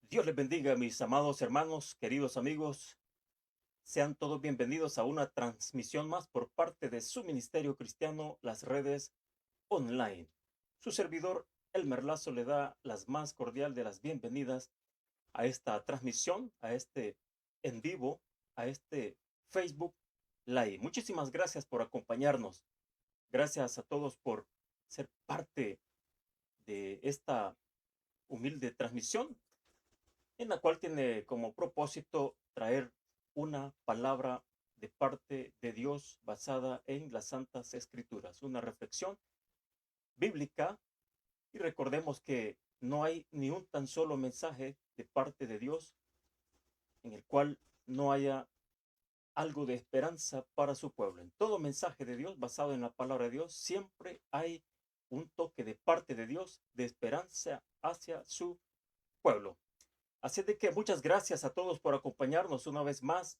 Dios les bendiga, mis amados hermanos, queridos amigos. Sean todos bienvenidos a una transmisión más por parte de su ministerio cristiano, las redes online. Su servidor, Elmer Lazo, le da las más cordial de las bienvenidas a esta transmisión, a este en vivo, a este Facebook Live. Muchísimas gracias por acompañarnos. Gracias a todos por ser parte de esta humilde transmisión en la cual tiene como propósito traer una palabra de parte de Dios basada en las Santas Escrituras, una reflexión bíblica. Y recordemos que no hay ni un tan solo mensaje de parte de Dios en el cual no haya algo de esperanza para su pueblo. En todo mensaje de Dios basado en la palabra de Dios siempre hay un toque de parte de Dios de esperanza hacia su pueblo. Así de que muchas gracias a todos por acompañarnos una vez más.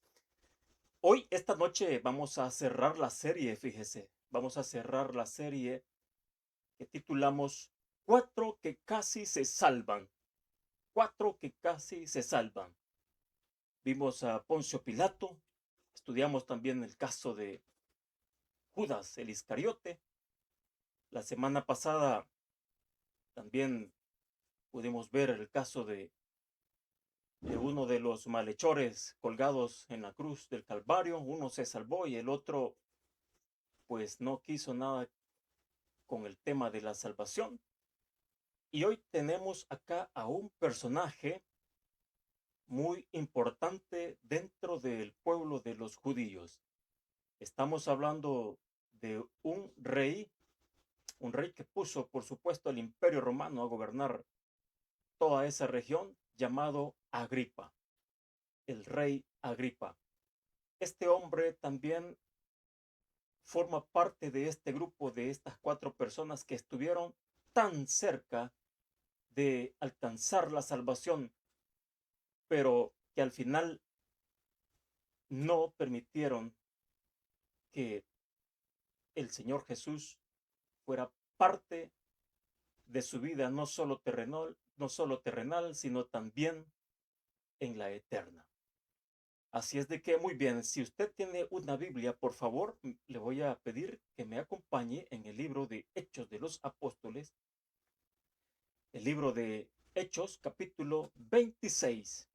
Hoy, esta noche, vamos a cerrar la serie, fíjese. Vamos a cerrar la serie que titulamos Cuatro que casi se salvan. Cuatro que casi se salvan. Vimos a Poncio Pilato, estudiamos también el caso de Judas el Iscariote. La semana pasada también pudimos ver el caso de uno de los malhechores colgados en la cruz del Calvario. Uno se salvó y el otro pues no quiso nada con el tema de la salvación. Y hoy tenemos acá a un personaje muy importante dentro del pueblo de los judíos. Estamos hablando de un rey que puso, por supuesto, al Imperio Romano a gobernar toda esa región, llamado Agripa, el rey Agripa. Este hombre también forma parte de este grupo de estas cuatro personas que estuvieron tan cerca de alcanzar la salvación, pero que al final no permitieron que el Señor Jesús fuera parte de su vida, no solo terrenal, sino también en la eterna. Así es de que, muy bien, si usted tiene una Biblia, por favor, le voy a pedir que me acompañe en el libro de Hechos de los Apóstoles, el libro de Hechos, capítulo 26.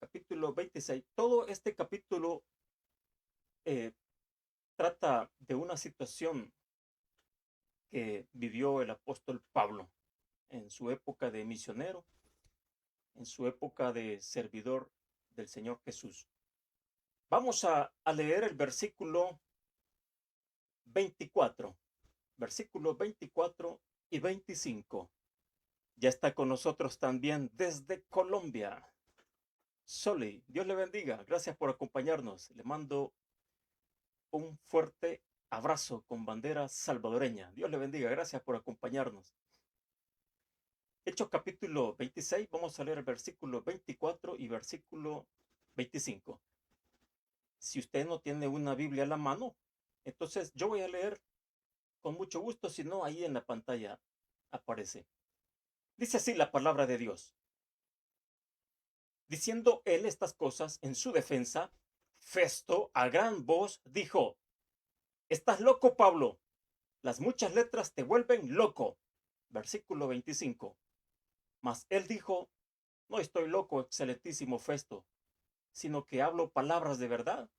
Capítulo 26. Todo este capítulo eh, trata de una situación que vivió el apóstol Pablo en su época de misionero, en su época de servidor del Señor Jesús. Vamos a leer el versículo 24 y 25. Ya está con nosotros también desde Colombia. Soli, Dios le bendiga. Gracias por acompañarnos. Le mando un fuerte abrazo con bandera salvadoreña. Dios le bendiga. Gracias por acompañarnos. Hechos capítulo 26, vamos a leer el versículo 24 y versículo 25. Si usted no tiene una Biblia a la mano, entonces yo voy a leer con mucho gusto, si no, ahí en la pantalla aparece. Dice así la palabra de Dios. Diciendo él estas cosas en su defensa, Festo a gran voz dijo: Estás loco, Pablo. Las muchas letras te vuelven loco. Versículo 25. Mas él dijo: No estoy loco, excelentísimo Festo, sino que hablo palabras de verdad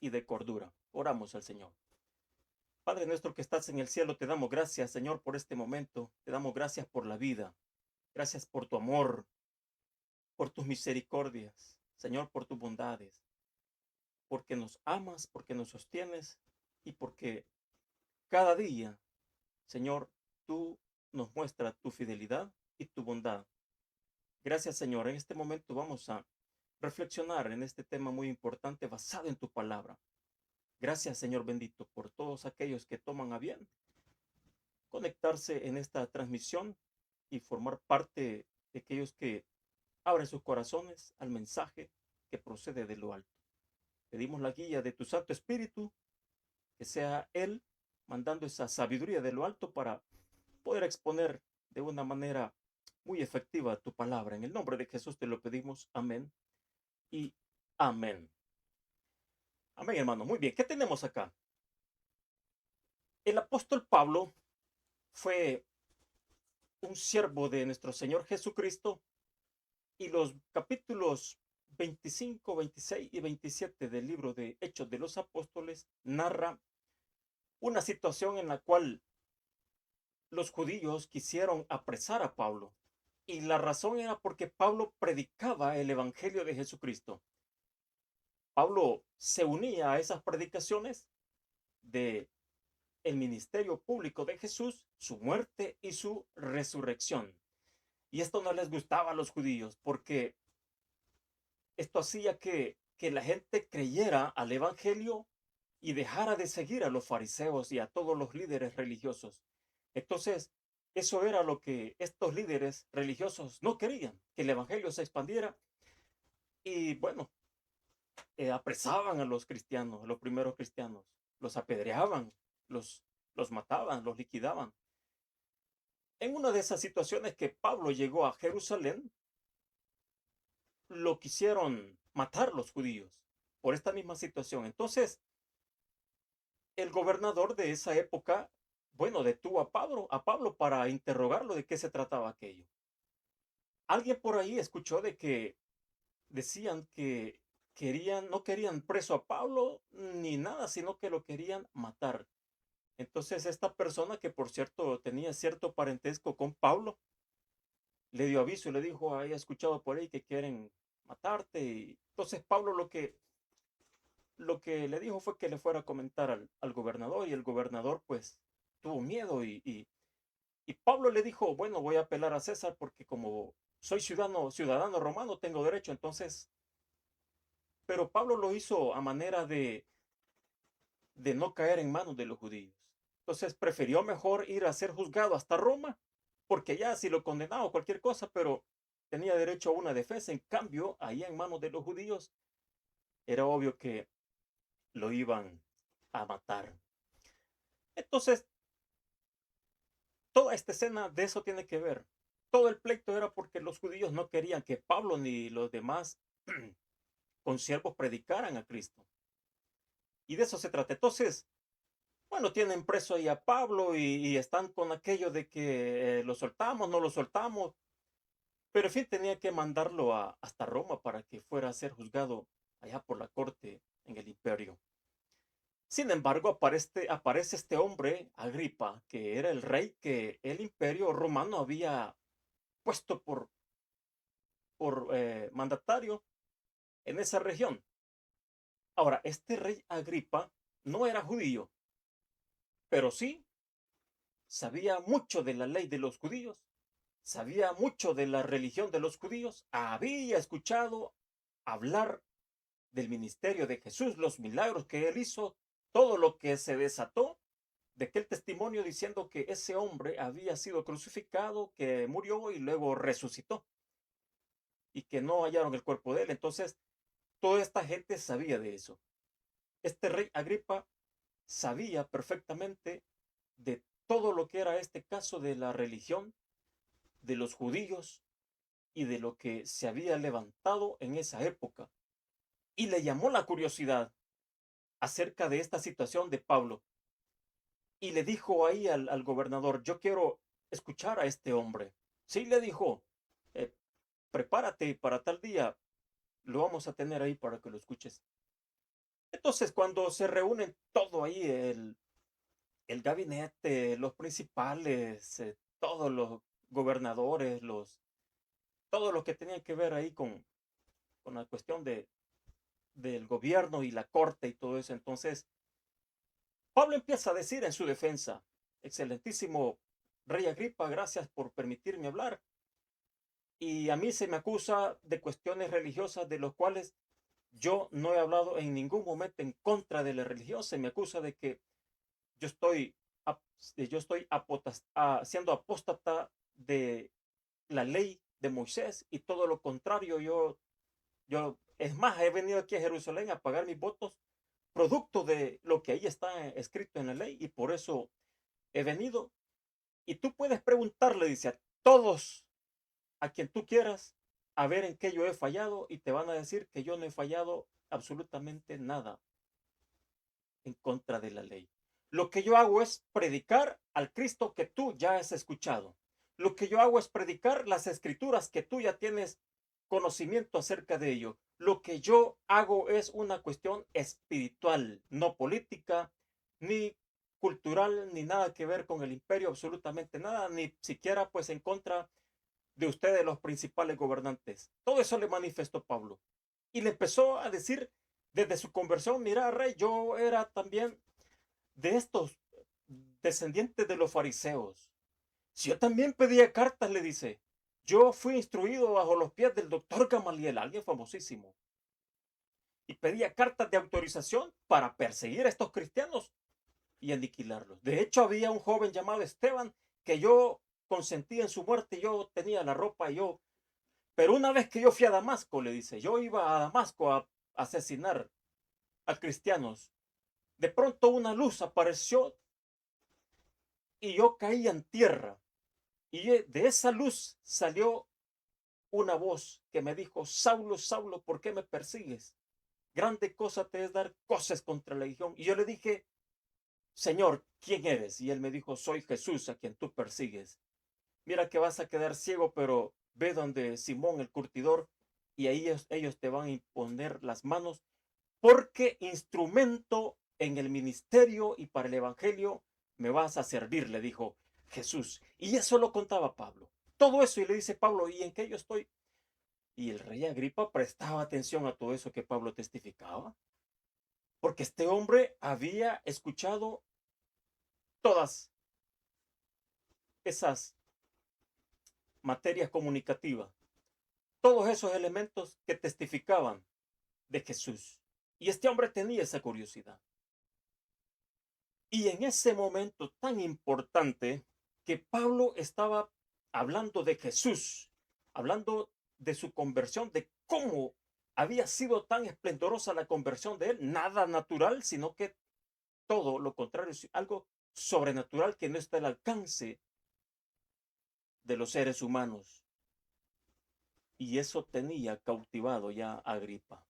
y de cordura. Oramos al Señor. Padre nuestro que estás en el cielo, te damos gracias, Señor, por este momento. Te damos gracias por la vida. Gracias por tu amor, por tus misericordias, Señor, por tus bondades, porque nos amas, porque nos sostienes y porque cada día, Señor, tú nos muestras tu fidelidad y tu bondad. Gracias, Señor. En este momento vamos a reflexionar en este tema muy importante basado en tu palabra. Gracias, Señor bendito, por todos aquellos que toman a bien conectarse en esta transmisión y formar parte de aquellos que abren sus corazones al mensaje que procede de lo alto. Pedimos la guía de tu Santo Espíritu, que sea Él mandando esa sabiduría de lo alto para poder exponer de una manera muy efectiva tu palabra. En el nombre de Jesús te lo pedimos. Amén y amén. Amén, hermano. Muy bien. ¿Qué tenemos acá? El apóstol Pablo fue un siervo de nuestro Señor Jesucristo y los capítulos 25, 26 y 27 del libro de Hechos de los Apóstoles narra una situación en la cual los judíos quisieron apresar a Pablo. Y la razón era porque Pablo predicaba el evangelio de Jesucristo. Pablo se unía a esas predicaciones de el ministerio público de Jesús, su muerte y su resurrección. Y esto no les gustaba a los judíos porque esto hacía que la gente creyera al evangelio y dejara de seguir a los fariseos y a todos los líderes religiosos. Entonces, eso era lo que estos líderes religiosos no querían, que el evangelio se expandiera y bueno, apresaban a los cristianos, a los primeros cristianos, los apedreaban, los, los mataban, los liquidaban. En una de esas situaciones que Pablo llegó a Jerusalén, lo quisieron matar los judíos por esta misma situación. Entonces, el gobernador de esa época, bueno, detuvo a Pablo para interrogarlo de qué se trataba aquello. Alguien por ahí escuchó de que decían que no querían preso a Pablo ni nada, sino que lo querían matar. Entonces esta persona, que por cierto tenía cierto parentesco con Pablo, le dio aviso y le dijo: he escuchado por ahí que quieren matarte. Y entonces Pablo lo que le dijo fue que le fuera a comentar al gobernador, y el gobernador pues tuvo miedo y Pablo le dijo: bueno, voy a apelar a César porque como soy ciudadano romano tengo derecho. Entonces, pero Pablo lo hizo a manera de no caer en manos de los judíos. Entonces prefirió mejor ir a ser juzgado hasta Roma, porque ya si lo condenaba o cualquier cosa, pero tenía derecho a una defensa. En cambio, ahí en manos de los judíos era obvio que lo iban a matar. Entonces, toda esta escena de eso tiene que ver. Todo el pleito era porque los judíos no querían que Pablo ni los demás consiervos predicaran a Cristo. Y de eso se trata. Entonces, bueno, tienen preso ahí a Pablo y están con aquello de que lo soltamos, no lo soltamos, pero en fin, tenía que mandarlo hasta Roma para que fuera a ser juzgado allá por la corte en el imperio. Sin embargo, aparece este hombre, Agripa, que era el rey que el imperio romano había puesto por mandatario en esa región. Ahora, este rey Agripa no era judío, pero sí sabía mucho de la ley de los judíos, sabía mucho de la religión de los judíos, había escuchado hablar del ministerio de Jesús, los milagros que él hizo, todo lo que se desató de aquel testimonio diciendo que ese hombre había sido crucificado, que murió y luego resucitó y que no hallaron el cuerpo de él. Entonces, toda esta gente sabía de eso. Este rey Agripa sabía perfectamente de todo lo que era este caso de la religión de los judíos y de lo que se había levantado en esa época. Y le llamó la curiosidad acerca de esta situación de Pablo. Y le dijo ahí al gobernador: yo quiero escuchar a este hombre. Sí, le dijo: "Eh, prepárate para tal día, lo vamos a tener ahí para que lo escuches". Entonces, cuando se reúnen todo ahí, el gabinete, los principales, todos los gobernadores, todos los que tenían que ver ahí con la cuestión del gobierno y la corte y todo eso. Entonces, Pablo empieza a decir en su defensa: excelentísimo rey Agripa, gracias por permitirme hablar. Y a mí se me acusa de cuestiones religiosas de los cuales yo no he hablado en ningún momento en contra de la religión. Se me acusa de que yo estoy, siendo apóstata de la ley de Moisés y todo lo contrario. Es más, he venido aquí a Jerusalén a pagar mis votos producto de lo que ahí está escrito en la ley, y por eso he venido. Y tú puedes preguntarle, dice, a todos a quien tú quieras a ver en qué yo he fallado y te van a decir que yo no he fallado absolutamente nada en contra de la ley. Lo que yo hago es predicar al Cristo que tú ya has escuchado. Lo que yo hago es predicar las escrituras que tú ya tienes conocimiento acerca de ello. Lo que yo hago es una cuestión espiritual, no política, ni cultural, ni nada que ver con el imperio, absolutamente nada, ni siquiera pues en contra de ustedes los principales gobernantes. Todo eso le manifestó Pablo. Y le empezó a decir desde su conversión, mira, rey, yo era también de estos descendientes de los fariseos. Si yo también pedía cartas, le dice, yo fui instruido bajo los pies del doctor Gamaliel, alguien famosísimo, y pedía cartas de autorización para perseguir a estos cristianos y aniquilarlos. De hecho, había un joven llamado Esteban que yo consentía en su muerte, yo tenía la ropa y yo, pero una vez que yo fui a Damasco, le dice, yo iba a Damasco a asesinar a cristianos. De pronto una luz apareció y yo caí en tierra. Y de esa luz salió una voz que me dijo, Saulo, Saulo, ¿por qué me persigues? Grande cosa te es dar cosas contra la legión. Y yo le dije, Señor, ¿quién eres? Y él me dijo, soy Jesús a quien tú persigues. Mira que vas a quedar ciego, pero ve donde Simón el curtidor y ahí ellos te van a imponer las manos porque instrumento en el ministerio y para el evangelio me vas a servir, le dijo Jesús. Y eso lo contaba Pablo. Todo eso y le dice Pablo, ¿y en qué yo estoy? Y el rey Agripa prestaba atención a todo eso que Pablo testificaba, porque este hombre había escuchado todas esas materias comunicativas, todos esos elementos que testificaban de Jesús. Y este hombre tenía esa curiosidad. Y en ese momento tan importante que Pablo estaba hablando de Jesús, hablando de su conversión, de cómo había sido tan esplendorosa la conversión de él, nada natural, sino que todo lo contrario, algo sobrenatural que no está al alcance de los seres humanos. Y eso tenía cautivado ya a Agripa.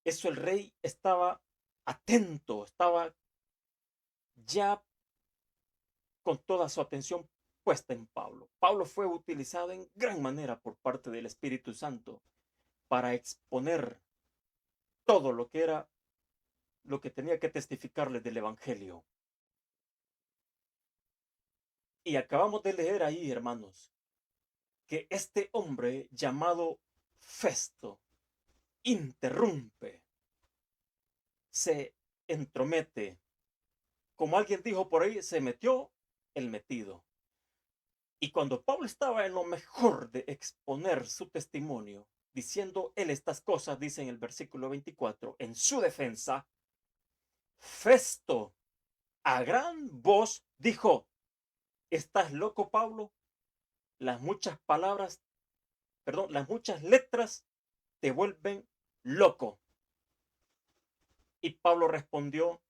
Eso el rey estaba atento, estaba ya con toda su atención puesta en Pablo. Pablo fue utilizado en gran manera por parte del Espíritu Santo para exponer todo lo que era, lo que tenía que testificarles del Evangelio. Y acabamos de leer ahí, hermanos, que este hombre llamado Festo interrumpe, se entromete. Como alguien dijo por ahí, se metió el metido. Y cuando Pablo estaba en lo mejor de exponer su testimonio, diciendo él estas cosas, dice en el versículo 24, en su defensa, Festo a gran voz dijo, ¿estás loco, Pablo? Las muchas palabras, perdón, las muchas letras te vuelven loco. Y Pablo respondió,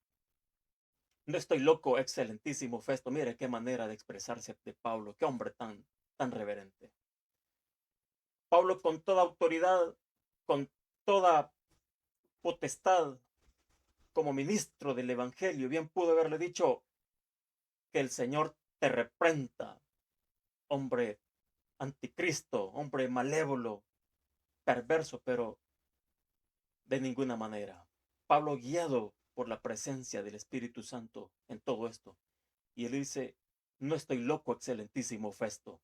no estoy loco, excelentísimo Festo. Mire qué manera de expresarse de Pablo, qué hombre tan reverente. Pablo con toda autoridad, con toda potestad, como ministro del Evangelio, bien pudo haberle dicho que el Señor te reprenda, hombre anticristo, hombre malévolo, perverso, pero de ninguna manera. Pablo, guiado por la presencia del Espíritu Santo en todo esto, y él dice, no estoy loco, excelentísimo Festo,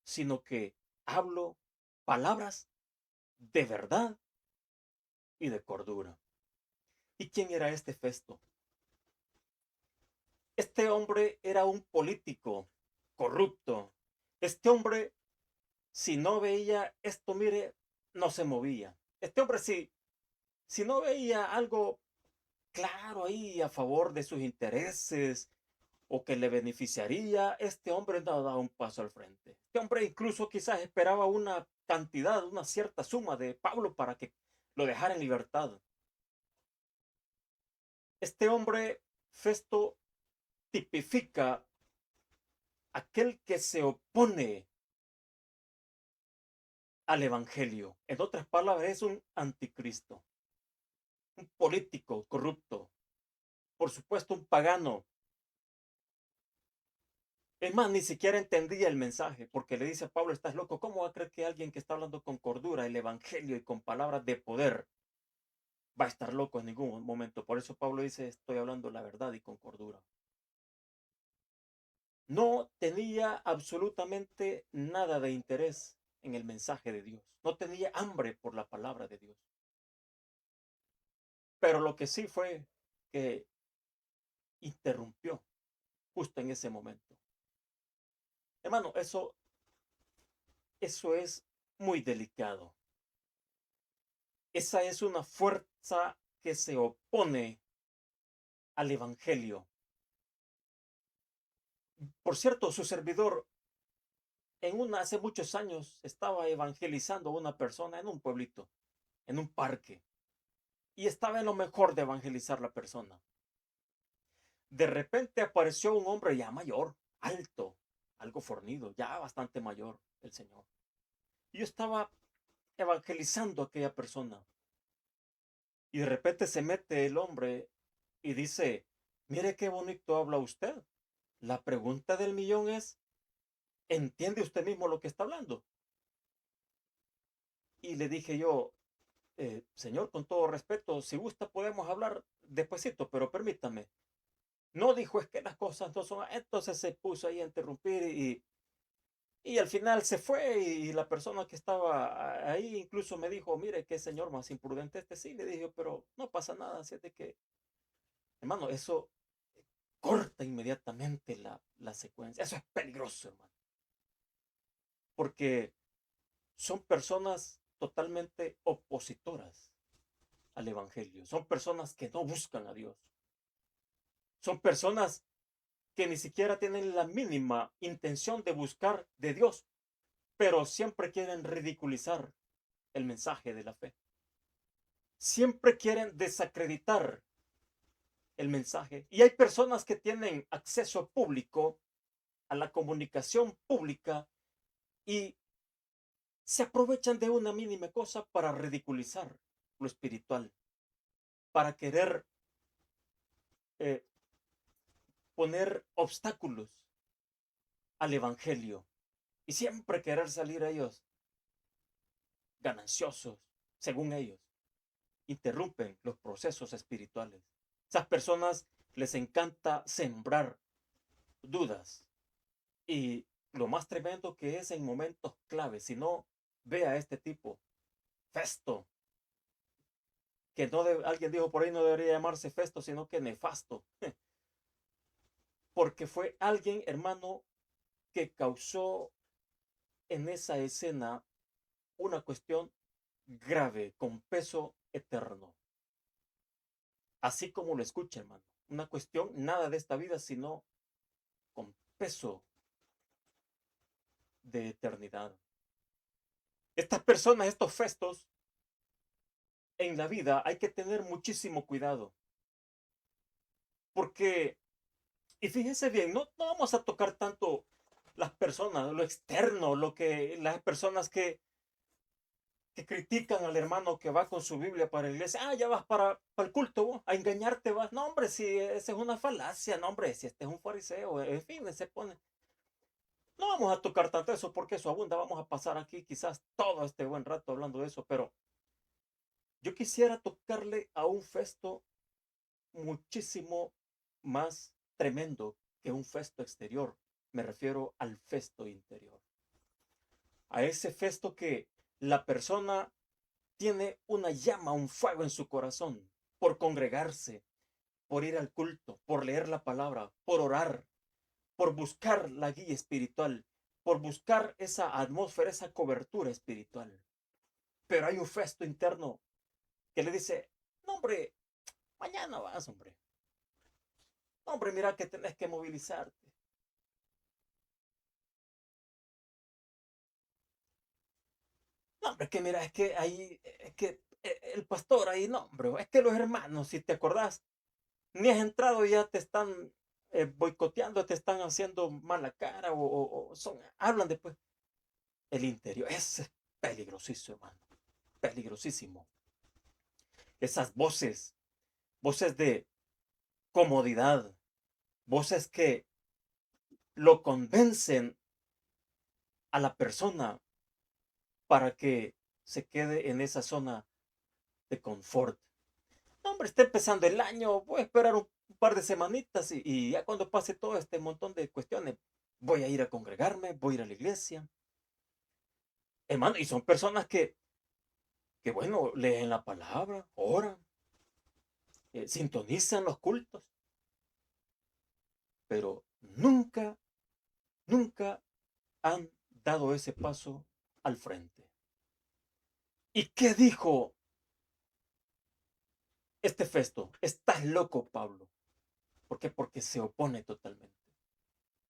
sino que hablo palabras de verdad y de cordura. ¿Y quién era este Festo? Este hombre era un político corrupto. Este hombre, si no veía esto, mire, no se movía. Este hombre, si no veía algo claro ahí a favor de sus intereses o que le beneficiaría, este hombre no daba un paso al frente. Este hombre incluso quizás esperaba una cantidad, una cierta suma de Pablo para que lo dejara en libertad. Este hombre, Festo, tipifica aquel que se opone al evangelio. En otras palabras, es un anticristo, un político corrupto, por supuesto un pagano. Es más, ni siquiera entendía el mensaje, porque le dice a Pablo, estás loco, ¿cómo va a creer que alguien que está hablando con cordura el evangelio y con palabras de poder va a estar loco en ningún momento? Por eso Pablo dice, estoy hablando la verdad y con cordura. No tenía absolutamente nada de interés en el mensaje de Dios. No tenía hambre por la palabra de Dios. Pero lo que sí fue que interrumpió justo en ese momento. Hermano, eso es muy delicado. Esa es una fuerza que se opone al evangelio. Por cierto, su servidor hace muchos años estaba evangelizando a una persona en un pueblito, en un parque, y estaba en lo mejor de evangelizar la persona. De repente apareció un hombre ya mayor, alto, algo fornido, ya bastante mayor el señor. Y yo estaba evangelizando a aquella persona. Y de repente se mete el hombre y dice, mire qué bonito habla usted. La pregunta del millón es, ¿entiende usted mismo lo que está hablando? Y le dije yo, señor, con todo respeto, si gusta podemos hablar despuesito, pero permítame. No, dijo, es que las cosas no son. Entonces se puso ahí a interrumpir y al final se fue y la persona que estaba ahí incluso me dijo, mire, qué señor más imprudente este. Sí, le dije, pero no pasa nada, así es de que, hermano, eso corta inmediatamente la secuencia. Eso es peligroso, hermano, porque son personas totalmente opositoras al Evangelio. Son personas que no buscan a Dios. Son personas que ni siquiera tienen la mínima intención de buscar de Dios, pero siempre quieren ridiculizar el mensaje de la fe. Siempre quieren desacreditar el mensaje. Y hay personas que tienen acceso público a la comunicación pública y se aprovechan de una mínima cosa para ridiculizar lo espiritual, para querer eh, poner obstáculos al evangelio y siempre querer salir a ellos gananciosos, según ellos. Interrumpen los procesos espirituales. Esas personas les encanta sembrar dudas y lo más tremendo que es en momentos claves. Si no, ve a este tipo, Festo, que no alguien dijo por ahí no debería llamarse Festo, sino que nefasto, porque fue alguien, hermano, que causó en esa escena una cuestión grave, con peso eterno. Así como lo escucha, hermano. Una cuestión nada de esta vida, sino con peso de eternidad. Estas personas, estos festos, en la vida hay que tener muchísimo cuidado. Porque, y fíjense bien, no vamos a tocar tanto las personas, lo externo, las personas que critican al hermano que va con su Biblia para la iglesia. Ah, ya vas para el culto, vos, a engañarte vas. No, hombre, si esa es una falacia, no, hombre, si este es un fariseo, en fin, se pone. No vamos a tocar tanto eso porque eso abunda. Vamos a pasar aquí quizás todo este buen rato hablando de eso, pero yo quisiera tocarle a un Festo muchísimo más tremendo que un Festo exterior. Me refiero al Festo interior. A ese Festo que la persona tiene una llama, un fuego en su corazón por congregarse, por ir al culto, por leer la palabra, por orar, por buscar la guía espiritual, por buscar esa atmósfera, esa cobertura espiritual. Pero hay un Festo interno que le dice, no, hombre, mañana vas, hombre. No, hombre, mira que tenés que movilizarte. No, hombre, que mira, es que ahí, es que el pastor ahí, no, hombre, es que los hermanos, si te acordás, ni has entrado y ya te están boicoteando, te están haciendo mala cara o hablan después. El interior, ese es peligrosísimo, hermano, peligrosísimo. Esas voces, voces de comodidad, voces que lo convencen a la persona para que se quede en esa zona de confort. No, hombre, está empezando el año, voy a esperar un par de semanitas y ya cuando pase todo este montón de cuestiones, voy a ir a congregarme, voy a ir a la iglesia. Hermano, y son personas que bueno, leen la palabra, oran, sintonizan los cultos, pero nunca, nunca han dado ese paso al frente. ¿Y qué dijo este Festo? Estás loco, Pablo. ¿Por qué? Porque se opone totalmente.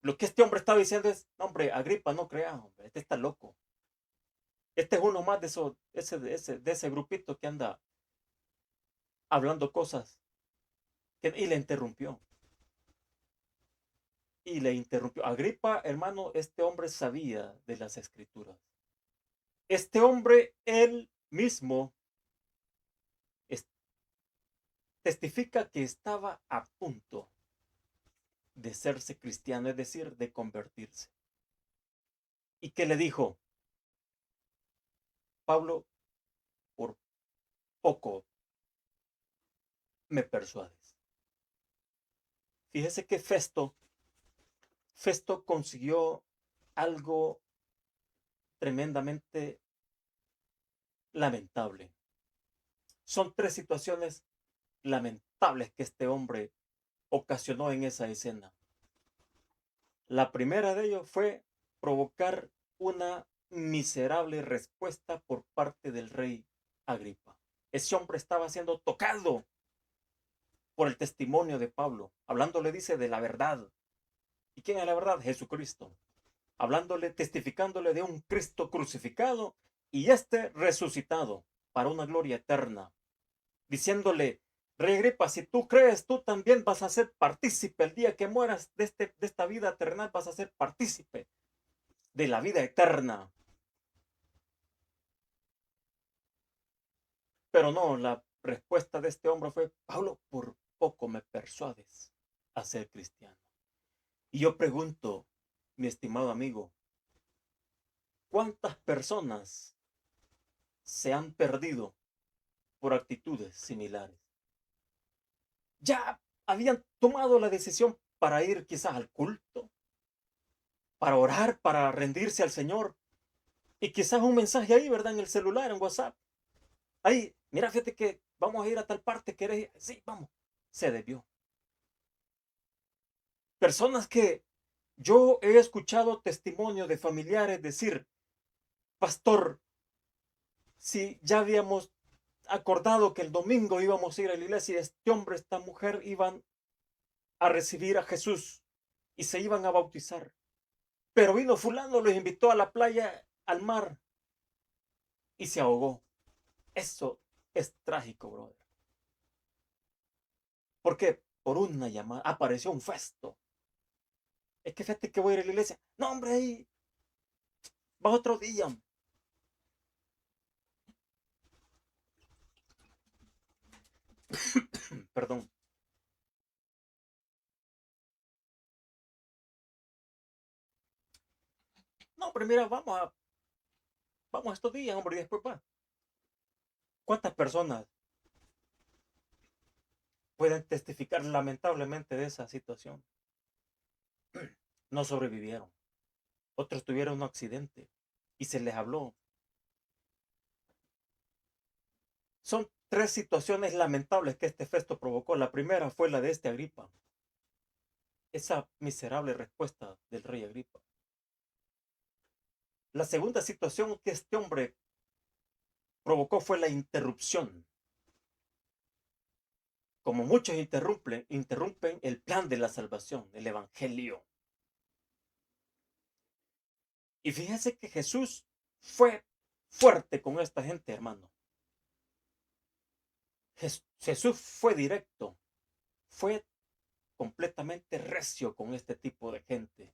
Lo que este hombre estaba diciendo es, no, hombre, Agripa, no creas, hombre, este está loco. Este es uno más de, de ese grupito que anda hablando cosas. Y le interrumpió. Y le interrumpió. Agripa, hermano, este hombre sabía de las escrituras. Este hombre, él mismo, testifica que estaba a punto de serse cristiano, es decir, de convertirse. ¿Y qué le dijo? Pablo, por poco me persuades. Fíjese que Festo consiguió algo tremendamente lamentable. Son tres situaciones lamentables que este hombre ocasionó en esa escena. La primera de ellos fue provocar una miserable respuesta por parte del rey Agripa. Ese hombre estaba siendo tocado por el testimonio de Pablo. Hablándole, dice, de la verdad. ¿Y quién es la verdad? Jesucristo. Hablándole, testificándole de un Cristo crucificado y este resucitado para una gloria eterna. Diciéndole, Rey Agripa, si tú crees, tú también vas a ser partícipe el día que mueras de esta vida terrenal, vas a ser partícipe de la vida eterna. Pero no, la respuesta de este hombre fue, Pablo, por poco me persuades a ser cristiano. Y yo pregunto, mi estimado amigo, ¿cuántas personas se han perdido por actitudes similares? Ya habían tomado la decisión para ir quizás al culto, para orar, para rendirse al Señor. Y quizás un mensaje ahí, ¿verdad? En el celular, en WhatsApp. Ahí, mira, fíjate que vamos a ir a tal parte, ¿querés ir? Sí, vamos. Se debió. Personas que yo he escuchado testimonio de familiares decir, pastor, si ya habíamos acordado que el domingo íbamos a ir a la iglesia y este hombre, esta mujer iban a recibir a Jesús y se iban a bautizar. Pero vino fulano, los invitó a la playa, al mar y se ahogó. Eso es trágico, brother. Porque por una llamada apareció un Festo. Es que fíjate que voy a ir a la iglesia. No, hombre, ahí va otro día. Perdón. No, hombre, mira, vamos estos días, hombre, y después va. ¿Cuántas personas pueden testificar lamentablemente de esa situación? No sobrevivieron. Otros tuvieron un accidente y se les habló. Son tres situaciones lamentables que este Festo provocó. La primera fue la de este Agripa. Esa miserable respuesta del rey Agripa. La segunda situación que este hombre provocó fue la interrupción. Como muchos interrumpen el plan de la salvación, el evangelio. Y fíjese que Jesús fue fuerte con esta gente, hermano. Jesús fue directo, fue completamente recio con este tipo de gente.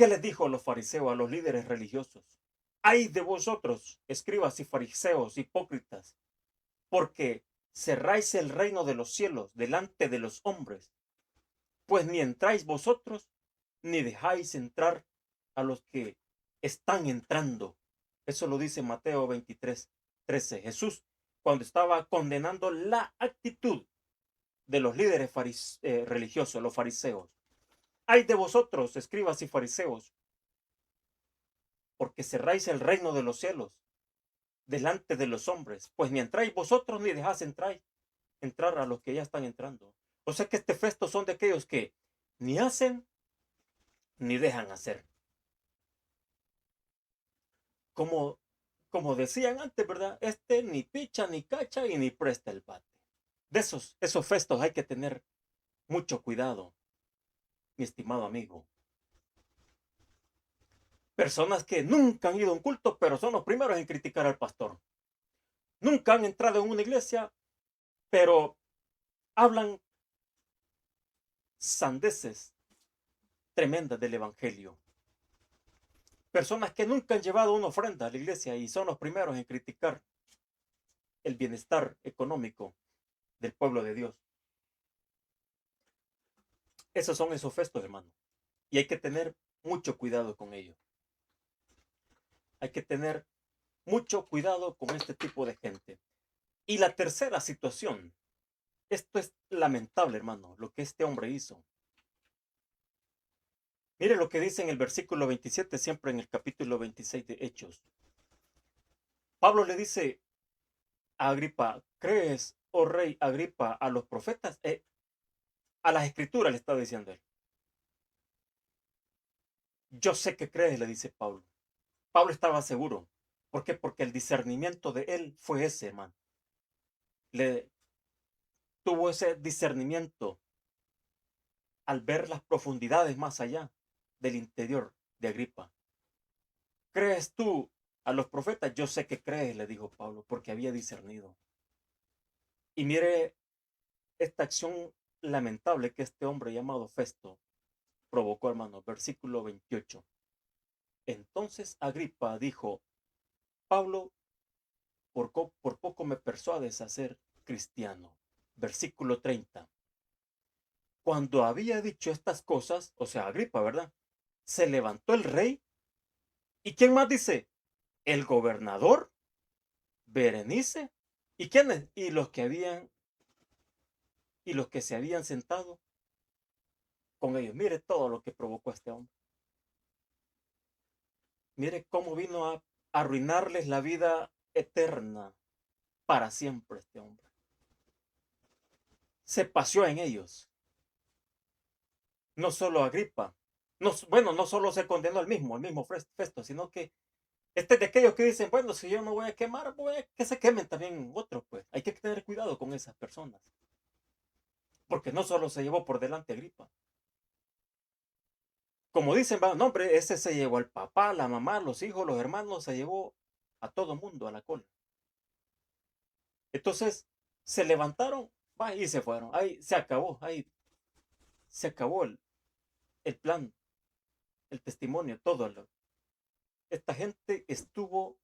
¿Qué les dijo a los fariseos, a los líderes religiosos? Ay de vosotros, escribas y fariseos hipócritas, porque cerráis el reino de los cielos delante de los hombres, pues ni entráis vosotros, ni dejáis entrar a los que están entrando. Eso lo dice Mateo 23:13. Jesús, cuando estaba condenando la actitud de los líderes religiosos, los fariseos. Ay de vosotros, escribas y fariseos, porque cerráis el reino de los cielos delante de los hombres, pues ni entráis vosotros ni dejáis entrar a los que ya están entrando. O sea que este festo son de aquellos que ni hacen ni dejan hacer. Como, como decían antes, ¿verdad? Este ni picha ni cacha y ni presta el bate. De esos festos hay que tener mucho cuidado, mi estimado amigo. Personas que nunca han ido a un culto, pero son los primeros en criticar al pastor. Nunca han entrado en una iglesia, pero hablan sandeces tremendas del evangelio. Personas que nunca han llevado una ofrenda a la iglesia y son los primeros en criticar el bienestar económico del pueblo de Dios. Esos son esos festos, hermano. Y hay que tener mucho cuidado con ellos. Hay que tener mucho cuidado con este tipo de gente. Y la tercera situación. Esto es lamentable, hermano, lo que este hombre hizo. Mire lo que dice en el versículo 27, siempre en el capítulo 26 de Hechos. Pablo le dice a Agripa, ¿crees, oh rey Agripa, a los profetas? A las escrituras le está diciendo él. Yo sé que crees, le dice Pablo. Pablo estaba seguro. ¿Por qué? Porque el discernimiento de él fue ese, hermano. Le tuvo ese discernimiento al ver las profundidades más allá del interior de Agripa. ¿Crees tú a los profetas? Yo sé que crees, le dijo Pablo, porque había discernido. Y mire esta acción lamentable que este hombre llamado Festo provocó, hermano. Versículo 28. Entonces Agripa dijo, Pablo, por poco me persuades a ser cristiano. Versículo 30. Cuando había dicho estas cosas, o sea, Agripa, ¿verdad? Se levantó el rey. ¿Y quién más dice? El gobernador, Berenice. ¿Y quiénes? Y los que se habían sentado con ellos. Mire todo lo que provocó este hombre. Mire cómo vino a arruinarles la vida eterna para siempre este hombre. Se paseó en ellos. No solo Agripa. No, bueno, no solo se condenó el mismo Festo, sino que este es de aquellos que dicen, bueno, si yo no voy a quemar, voy a que se quemen también otros, pues. Hay que tener cuidado con esas personas. Porque no solo se llevó por delante Agripa. Como dicen, va, no, hombre, ese se llevó al papá, la mamá, los hijos, los hermanos, se llevó a todo mundo a la cola. Entonces, se levantaron, va, y se fueron. Ahí se acabó el plan, el testimonio, todo. Esta gente estuvo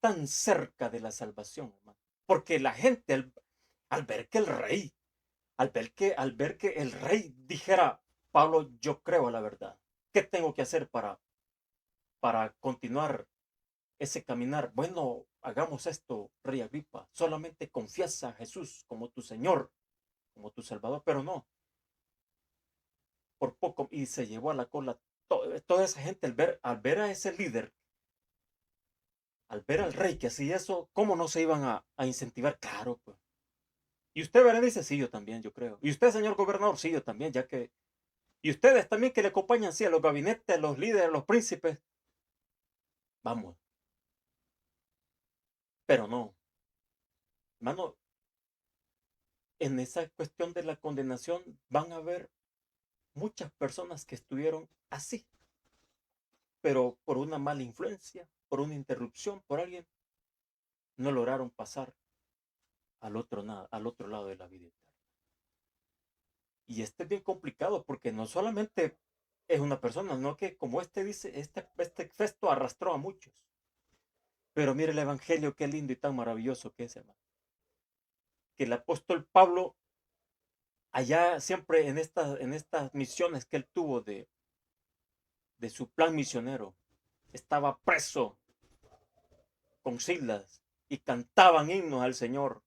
tan cerca de la salvación, hermano. Porque la gente, al ver que el rey, al ver que el rey dijera, Pablo, yo creo a la verdad. ¿Qué tengo que hacer para continuar ese caminar? Bueno, hagamos esto, rey Agripa. Solamente confiesa a Jesús como tu Señor, como tu Salvador, pero no. Por poco, y se llevó a la cola toda esa gente al ver a ese líder, al ver al rey que hacía eso, ¿cómo no se iban a incentivar? Claro, pues. Y usted, Berenice, sí, yo también, yo creo. Y usted, señor gobernador, sí, yo también, ya que. Y ustedes también que le acompañan, sí, a los gabinetes, a los líderes, a los príncipes. Vamos, pero no. Hermano, en esa cuestión de la condenación van a haber muchas personas que estuvieron así, pero por una mala influencia, por una interrupción, por alguien, no lograron pasar al otro lado de la vida eterna. Y este es bien complicado porque no solamente es una persona, no que como este dice, este gesto arrastró a muchos. Pero mire el evangelio, qué lindo y tan maravilloso que es, hermano. Que el apóstol Pablo, allá siempre en estas misiones que él tuvo de su plan misionero, estaba preso con Silas y cantaban himnos al Señor.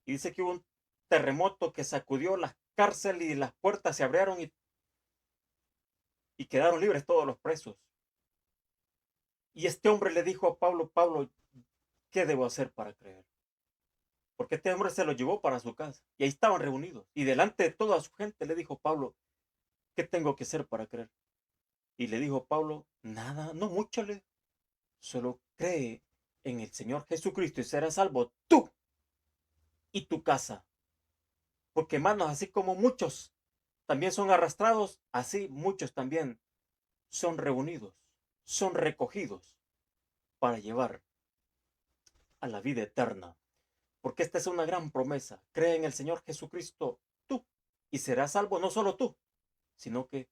Y dice que hubo un terremoto que sacudió las cárceles y las puertas se abrieron y quedaron libres todos los presos. Y este hombre le dijo a Pablo, Pablo, ¿qué debo hacer para creer? Porque este hombre se lo llevó para su casa y ahí estaban reunidos. Y delante de toda su gente le dijo Pablo, ¿qué tengo que hacer para creer? Y le dijo Pablo, nada, no mucho, solo cree en el Señor Jesucristo y serás salvo tú y tu casa. Porque hermanos, así como muchos también son arrastrados, así muchos también son reunidos, son recogidos para llevar a la vida eterna. Porque esta es una gran promesa. Cree en el Señor Jesucristo tú y serás salvo no solo tú, sino que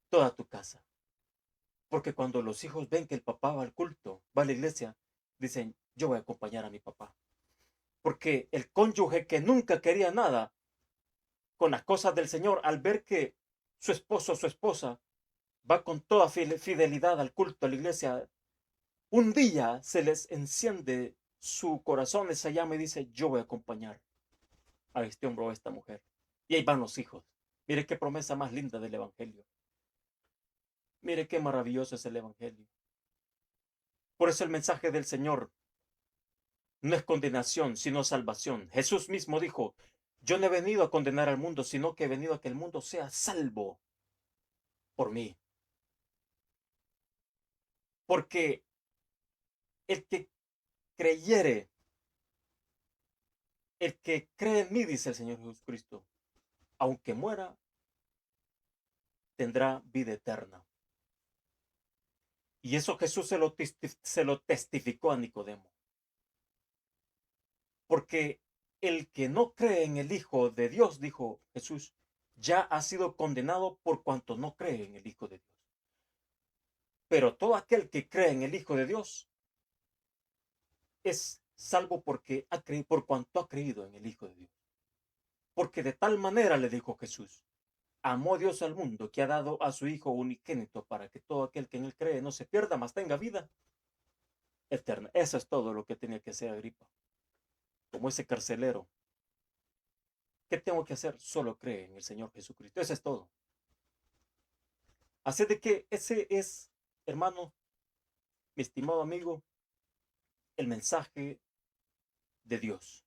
toda tu casa. Porque cuando los hijos ven que el papá va al culto, va a la iglesia, dicen, yo voy a acompañar a mi papá. Porque el cónyuge que nunca quería nada con las cosas del Señor, al ver que su esposo o su esposa va con toda fidelidad al culto, a la iglesia, un día se les enciende su corazón, esa llama y dice, yo voy a acompañar a este hombre o a esta mujer. Y ahí van los hijos. Mire qué promesa más linda del Evangelio. Mire qué maravilloso es el Evangelio. Por eso el mensaje del Señor no es condenación, sino salvación. Jesús mismo dijo, yo no he venido a condenar al mundo, sino que he venido a que el mundo sea salvo por mí. Porque el que creyere, el que cree en mí, dice el Señor Jesucristo, aunque muera, tendrá vida eterna. Y eso Jesús se lo testificó a Nicodemo. Porque el que no cree en el Hijo de Dios, dijo Jesús, ya ha sido condenado por cuanto no cree en el Hijo de Dios. Pero todo aquel que cree en el Hijo de Dios es salvo porque ha creído, por cuanto ha creído en el Hijo de Dios. Porque de tal manera le dijo Jesús, amó Dios al mundo que ha dado a su Hijo unigénito para que todo aquel que en él cree no se pierda, mas tenga vida eterna. Eso es todo lo que tenía que hacer Agripa. Como ese carcelero. ¿Qué tengo que hacer? Solo cree en el Señor Jesucristo. Eso es todo. Así de que ese es, hermano, mi estimado amigo, el mensaje de Dios.